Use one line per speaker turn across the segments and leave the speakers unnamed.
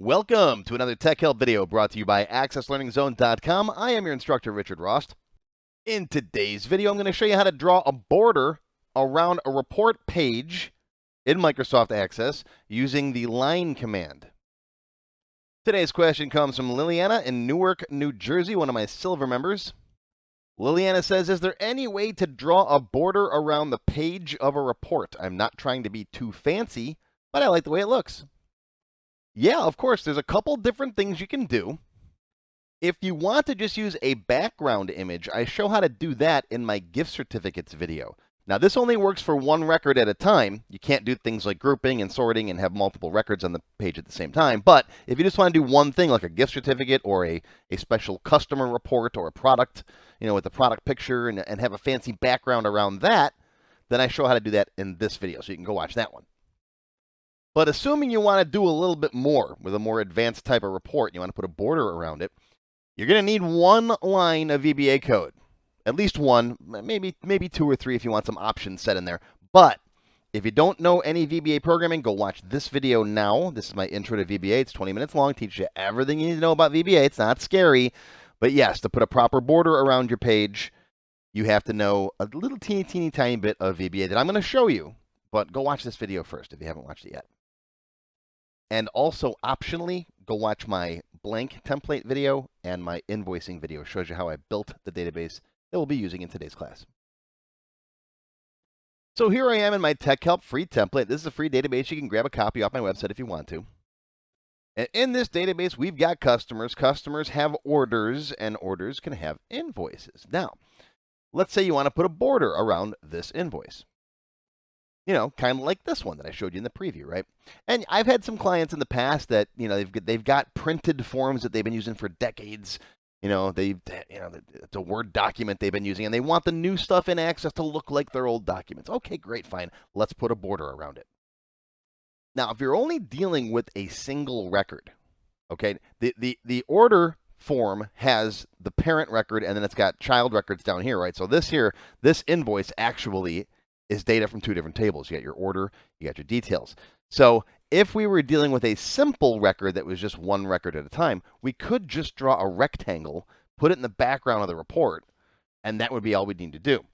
Welcome to another Tech Help video brought to you by AccessLearningZone.com. I am your instructor, Richard Rost. In today's video, I'm going to show you how to draw a border around a report page in Microsoft Access using the line command. Today's question comes from Lillianna in Newark, New Jersey, one of my silver members. Lillianna says, is there any way to draw a border around the page of a report? I'm not trying to be too fancy, but I like the way it looks. Yeah, of course, there's a couple different things you can do. If you want to just use a background image, I show how to do that in my gift certificates video. Now, this only works for one record at a time. You can't do things like grouping and sorting and have multiple records on the page at the same time. But if you just want to do one thing, like a gift certificate or a special customer report or a product, with the product picture and have a fancy background around that, then I show how to do that in this video. So you can go watch that one. But assuming you want to do a little bit more with a more advanced type of report, you want to put a border around it, you're going to need one line of VBA code. At least one, maybe two or three if you want some options set in there. But if you don't know any VBA programming, go watch this video now. This is my intro to VBA. It's 20 minutes long. Teaches you everything you need to know about VBA. It's not scary. But yes, to put a proper border around your page, you have to know a little teeny tiny bit of VBA that I'm going to show you. But go watch this video first if you haven't watched it yet. And also, optionally, go watch my blank template video and my invoicing video. It shows you how I built the database that we'll be using in today's class. So here I am in my Tech Help free template. This is a free database. You can grab a copy off my website if you want to. And in this database, we've got customers. Customers have orders, and orders can have invoices. Now, let's say you want to put a border around this invoice. Kind of like this one that I showed you in the preview, right? And I've had some clients in the past that, they've got printed forms that they've been using for decades. It's a Word document they've been using, and they want the new stuff in Access to look like their old documents. Okay, great, fine. Let's put a border around it. Now, if you're only dealing with a single record, okay, the order form has the parent record, and then it's got child records down here, right? So this invoice actually is data from two different tables. You got your order, you got your details. So if we were dealing with a simple record that was just one record at a time, we could just draw a rectangle, put it in the background of the report, and that would be all we'd need to do.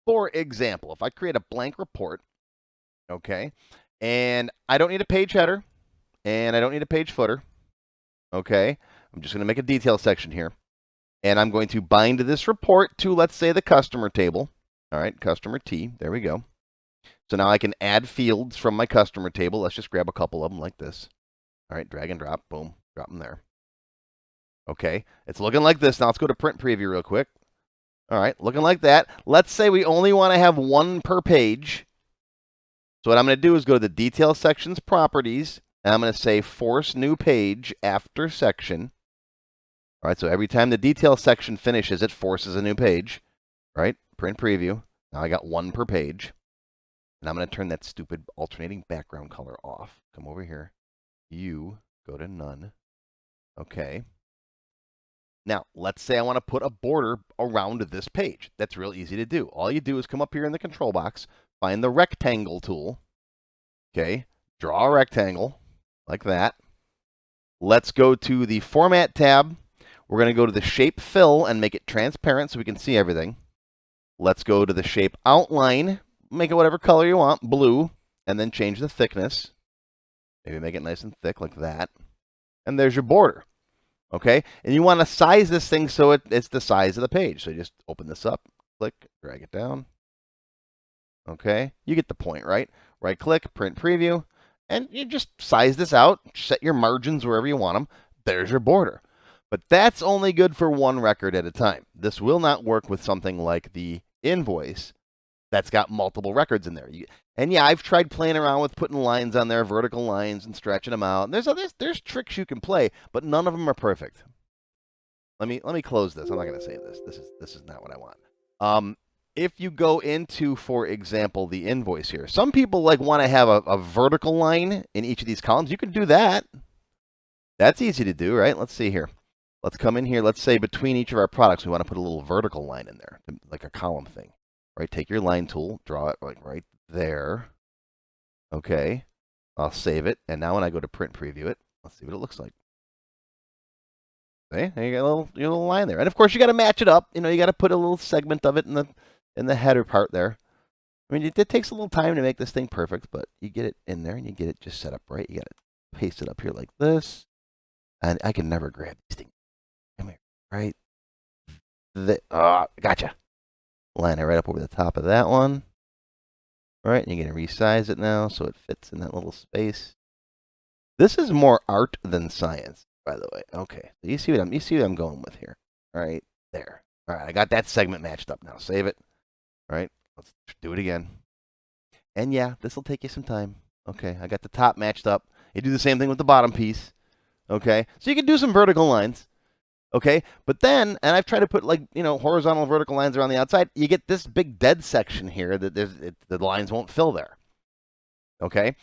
For example, if I create a blank report, okay, and I don't need a page header, and I don't need a page footer, okay, I'm just going to make a detail section here, and I'm going to bind this report to, let's say, the customer table. All right, customer T, there we go. So now I can add fields from my customer table. Let's just grab a couple of them like this. All right, drag and drop, boom, drop them there. Okay, it's looking like this. Now let's go to print preview real quick. All right, looking like that. Let's say we only want to have one per page. So what I'm going to do is go to the detail sections properties, and I'm going to say force new page after section. All right, so every time the detail section finishes, it forces a new page. Right? Print preview. Now I got one per page. And I'm going to turn that stupid alternating background color off. Come over here. You go to none. Okay. Now, let's say I want to put a border around this page. That's real easy to do. All you do is come up here in the control box, find the rectangle tool. Okay. Draw a rectangle like that. Let's go to the Format tab. We're going to go to the Shape Fill and make it transparent so we can see everything. Let's go to the shape outline, make it whatever color you want, blue, and then change the thickness. Maybe make it nice and thick like that. And there's your border, okay? And you want to size this thing so it's the size of the page. So you just open this up, click, drag it down. Okay, you get the point, right? Right click, print preview, and you just size this out, set your margins wherever you want them. There's your border. But that's only good for one record at a time. This will not work with something like the invoice that's got multiple records in there. And yeah, I've tried playing around with putting lines on there, vertical lines, and stretching them out. And there's tricks you can play, but none of them are perfect. Let me close this. I'm not going to save this. This is not what I want. If you go into, for example, the invoice here, some people want to have a vertical line in each of these columns. You can do that. That's easy to do, right? Let's see here. Let's come in here. Let's say between each of our products, we want to put a little vertical line in there, like a column thing. Right? Take your line tool, draw it right there. Okay. I'll save it. And now when I go to print preview it, Let's see what it looks like. See, you got your little line there, and of course you got to match it up. You know, you got to put a little segment of it in the header part there. I mean, it takes a little time to make this thing perfect, but you get it in there and you get it just set up right. You got to paste it up here like this, and I can never grab these things. Come here, right? Gotcha. Line it right up over the top of that one. All right, and you're going to resize it now so it fits in that little space. This is more art than science, by the way. Okay, so you see what I'm going with here. Right there. All right, I got that segment matched up now. Save it. All right, let's do it again. And yeah, this will take you some time. Okay, I got the top matched up. You do the same thing with the bottom piece. Okay, so you can do some vertical lines. Okay, but then, and I've tried to put like, you know, horizontal vertical lines around the outside. You get this big dead section here that the lines won't fill there. Okay.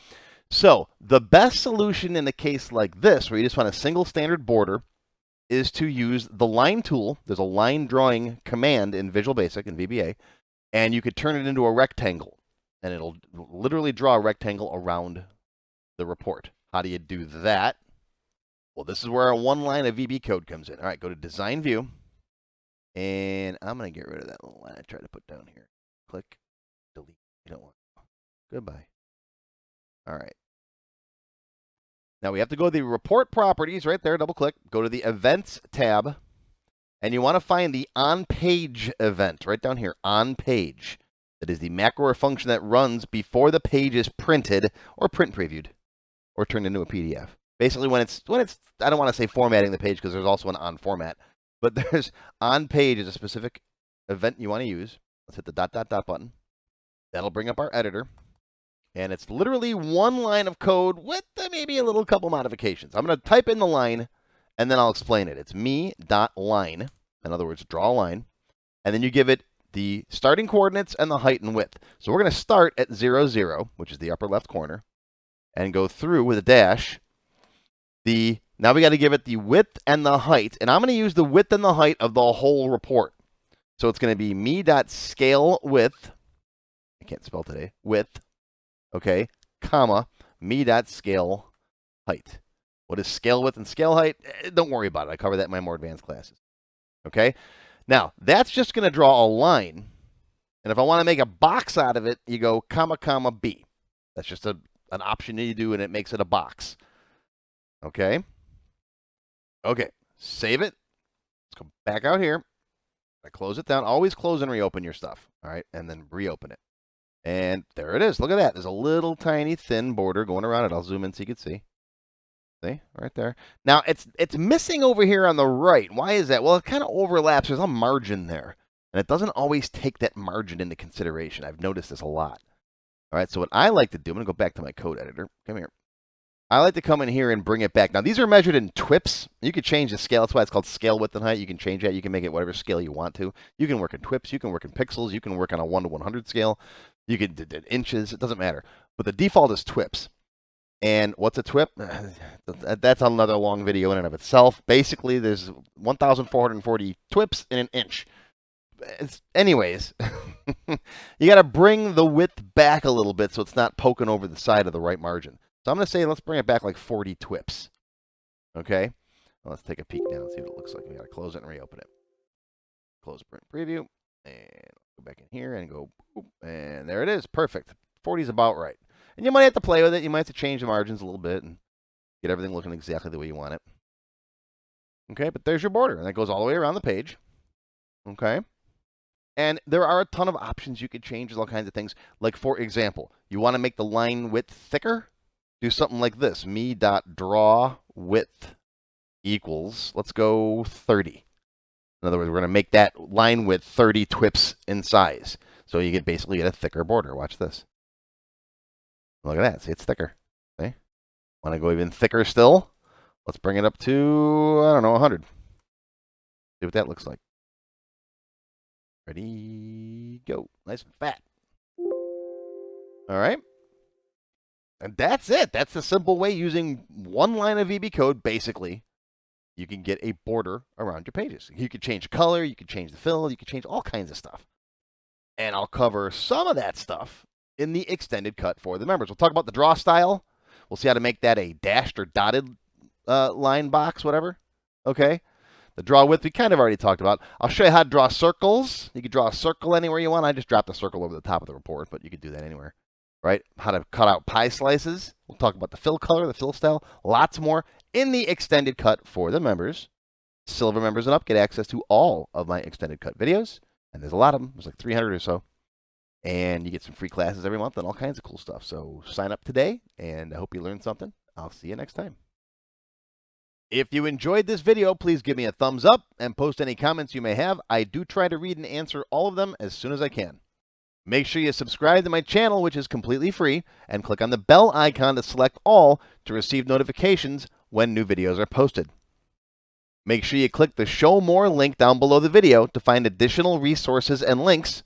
So the best solution in a case like this, where you just want a single standard border, is to use the line tool. There's a line drawing command in Visual Basic and VBA, and you could turn it into a rectangle, and it'll literally draw a rectangle around the report. How do you do that? Well, this is where our one line of VB code comes in. All right, go to Design View, and I'm going to get rid of that little line I tried to put down here. Click, delete. You don't want it. Goodbye. All right. Now we have to go to the report properties right there, double click, go to the events tab, and you want to find the on page event right down here, on page. That is the macro or function that runs before the page is printed or print previewed or turned into a PDF. Basically when it's I don't want to say formatting the page because there's also an on format, but there's on page is a specific event you want to use. Let's hit the ... button. That'll bring up our editor. And it's literally one line of code with maybe a little couple modifications. I'm going to type in the line, and then I'll explain it. It's me.line, in other words, draw a line. And then you give it the starting coordinates and the height and width. So we're going to start at 0, 0, which is the upper left corner, and go through with a dash. Now we got to give it the width and the height. And I'm going to use the width and the height of the whole report. So it's going to be me.scalewidth. I can't spell today. Width. Okay, comma, me.scale height. What is scale width and scale height? Don't worry about it. I cover that in my more advanced classes. Okay, now that's just going to draw a line. And if I want to make a box out of it, you go comma, comma, B. That's just an option that you do, and it makes it a box. Okay. Okay, save it. Let's go back out here. I close it down. Always close and reopen your stuff. All right, and then reopen it. And there it is. Look at that. There's a little tiny thin border going around it. I'll zoom in so you can see. See? Right there. Now, it's missing over here on the right. Why is that? Well, it kind of overlaps. There's a margin there. And it doesn't always take that margin into consideration. I've noticed this a lot. All right, so what I like to do, I'm going to go back to my code editor. Come here. I like to come in here and bring it back. Now, these are measured in TWIPs. You could change the scale. That's why it's called scale width and height. You can change that. You can make it whatever scale you want to. You can work in TWIPs. You can work in pixels. You can work on a 1 to 100 scale. You can do inches. It doesn't matter. But the default is TWIPs. And what's a TWIP? That's another long video in and of itself. Basically, there's 1,440 TWIPs in an inch. Anyways, you got to bring the width back a little bit so it's not poking over the side of the right margin. So I'm going to say let's bring it back like 40 TWIPs. Okay? Well, let's take a peek now and see what it looks like. We got to close it and reopen it. Close print preview. And go back in here and go, boop, and there it is. Perfect. 40 is about right. And you might have to play with it. You might have to change the margins a little bit and get everything looking exactly the way you want it. Okay, but there's your border. And that goes all the way around the page. Okay? And there are a ton of options you could change. There's all kinds of things. Like, for example, you want to make the line width thicker? Do something like this. me.drawWidth equals, let's go 30. In other words, we're going to make that line width 30 TWIPs in size. So you can basically get a thicker border. Watch this. Look at that. See, it's thicker. Okay? Want to go even thicker still? Let's bring it up to, I don't know, 100. See what that looks like. Ready, go. Nice and fat. All right. And that's it. That's the simple way, using one line of VB code, basically, you can get a border around your pages. You could change the color, you could change the fill, you could change all kinds of stuff. And I'll cover some of that stuff in the extended cut for the members. We'll talk about the DrawStyle. We'll see how to make that a dashed or dotted line box, whatever. Okay. The DrawWidth we kind of already talked about. I'll show you how to draw circles. You can draw a circle anywhere you want. I just dropped a circle over the top of the report, but you could do that anywhere. Right? How to cut out pie slices. We'll talk about the fill color, the fill style, lots more in the extended cut for the members. Silver members and up get access to all of my extended cut videos. And there's a lot of them. There's like 300 or so. And you get some free classes every month and all kinds of cool stuff. So sign up today, and I hope you learned something. I'll see you next time. If you enjoyed this video, please give me a thumbs up and post any comments you may have. I do try to read and answer all of them as soon as I can. Make sure you subscribe to my channel, which is completely free, and click on the bell icon to select all to receive notifications when new videos are posted. Make sure you click the Show More link down below the video to find additional resources and links.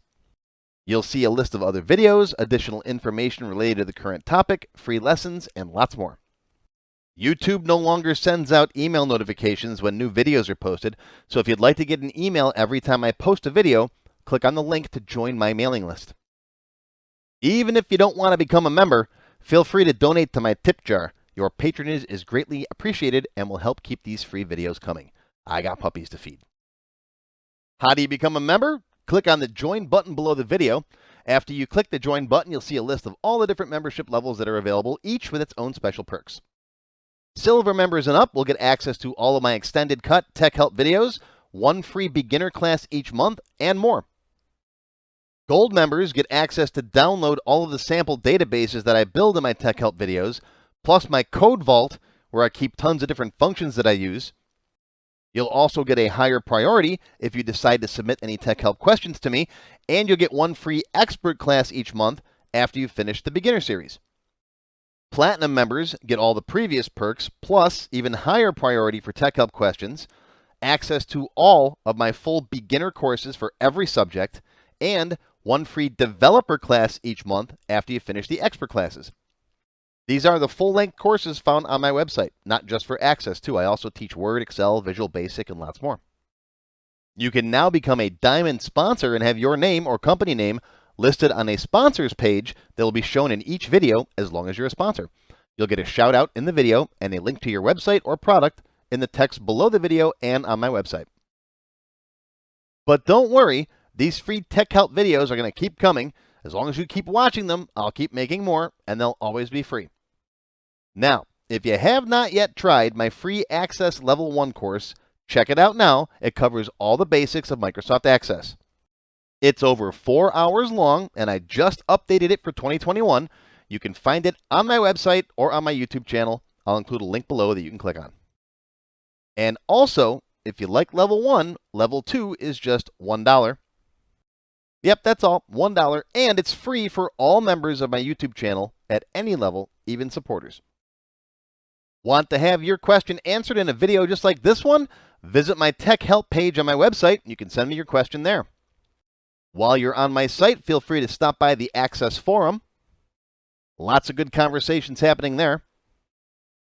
You'll see a list of other videos, additional information related to the current topic, free lessons, and lots more. YouTube no longer sends out email notifications when new videos are posted, so if you'd like to get an email every time I post a video, click on the link to join my mailing list. Even if you don't want to become a member, feel free to donate to my tip jar. Your patronage is greatly appreciated and will help keep these free videos coming. I got puppies to feed. How do you become a member? Click on the Join button below the video. After you click the Join button, you'll see a list of all the different membership levels that are available, each with its own special perks. Silver members and up will get access to all of my extended cut tech help videos, one free beginner class each month, and more. Gold members get access to download all of the sample databases that I build in my tech help videos, plus my code vault, where I keep tons of different functions that I use. You'll also get a higher priority if you decide to submit any tech help questions to me, and you'll get one free expert class each month after you've finished the beginner series. Platinum members get all the previous perks, plus even higher priority for tech help questions, access to all of my full beginner courses for every subject, and one free developer class each month after you finish the expert classes. These are the full-length courses found on my website, not just for access too. I also teach Word, Excel, Visual Basic, and lots more. You can now become a Diamond sponsor and have your name or company name listed on a sponsors page that will be shown in each video as long as you're a sponsor. You'll get a shout out in the video and a link to your website or product in the text below the video and on my website. But don't worry, these free tech help videos are going to keep coming. As long as you keep watching them, I'll keep making more, and they'll always be free. Now, if you have not yet tried my free Access Level 1 course, check it out now. It covers all the basics of Microsoft Access. It's over 4 hours long, and I just updated it for 2021. You can find it on my website or on my YouTube channel. I'll include a link below that you can click on. And also, if you like Level 1, Level 2 is just $1. Yep, that's all, $1, and it's free for all members of my YouTube channel at any level, even supporters. Want to have your question answered in a video just like this one? Visit my tech help page on my website. You can send me your question there. While you're on my site, feel free to stop by the Access Forum. Lots of good conversations happening there.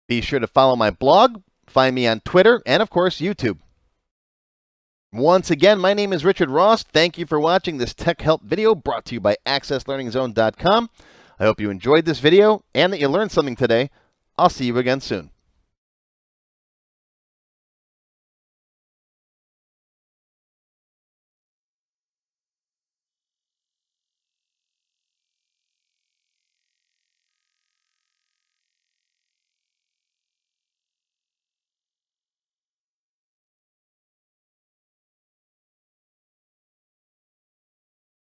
Be sure to follow my blog, find me on Twitter, and of course, YouTube. Once again, my name is Richard Ross. Thank you for watching this Tech Help video brought to you by AccessLearningZone.com. I hope you enjoyed this video and that you learned something today. I'll see you again soon.